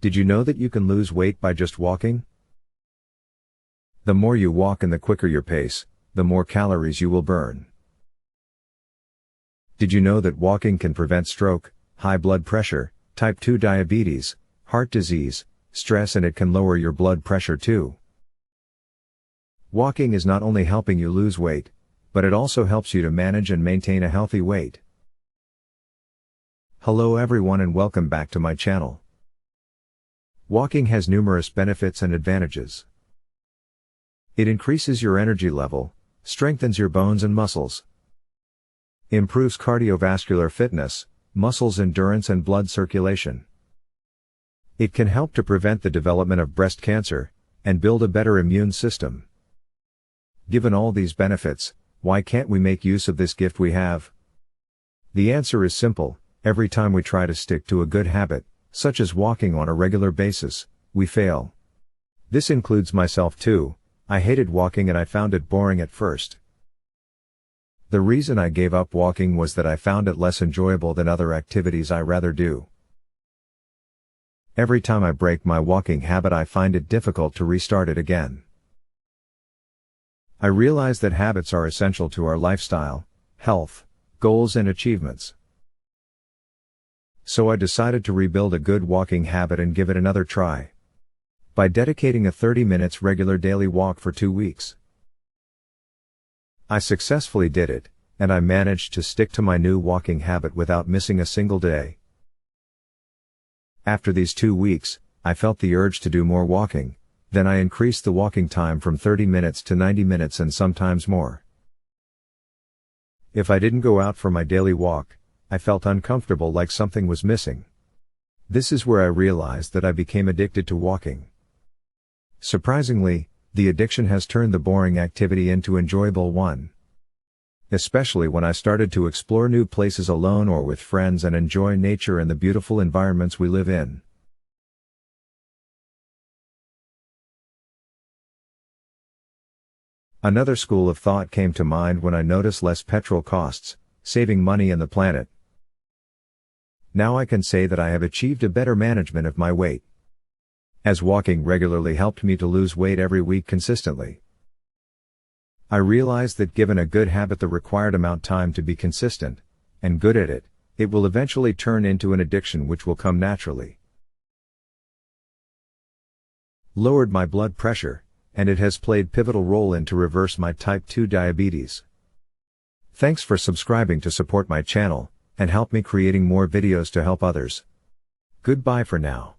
Did you know that you can lose weight by just walking? The more you walk and the quicker your pace, the more calories you will burn. Did you know that walking can prevent stroke, high blood pressure, type 2 diabetes, heart disease, stress, and it can lower your blood pressure too? Walking is not only helping you lose weight, but it also helps you to manage and maintain a healthy weight. Hello everyone and welcome back to my channel. Walking has numerous benefits and advantages. It increases your energy level, strengthens your bones and muscles, improves cardiovascular fitness, muscles endurance and blood circulation. It can help to prevent the development of breast cancer, and build a better immune system. Given all these benefits, why can't we make use of this gift we have? The answer is simple: every time we try to stick to a good habit, such as walking on a regular basis, we fail. This includes myself too. I hated walking and I found it boring at first. The reason I gave up walking was that I found it less enjoyable than other activities I rather do. Every time I break my walking habit, I find it difficult to restart it again. I realize that habits are essential to our lifestyle, health, goals and achievements. So I decided to rebuild a good walking habit and give it another try. By dedicating a 30 minutes regular daily walk for 2 weeks. I successfully did it, and I managed to stick to my new walking habit without missing a single day. After these 2 weeks, I felt the urge to do more walking. Then I increased the walking time from 30 minutes to 90 minutes and sometimes more. If I didn't go out for my daily walk, I felt uncomfortable, like something was missing. This is where I realized that I became addicted to walking. Surprisingly, the addiction has turned the boring activity into an enjoyable one. Especially when I started to explore new places alone or with friends and enjoy nature and the beautiful environments we live in. Another school of thought came to mind when I noticed less petrol costs, saving money and the planet. Now I can say that I have achieved a better management of my weight, as walking regularly helped me to lose weight every week consistently. I realized that given a good habit the required amount of time to be consistent, and good at it, it will eventually turn into an addiction which will come naturally. Lowered my blood pressure, and it has played pivotal role in to reverse my type 2 diabetes. Thanks for subscribing to support my channel, and help me creating more videos to help others. Goodbye for now.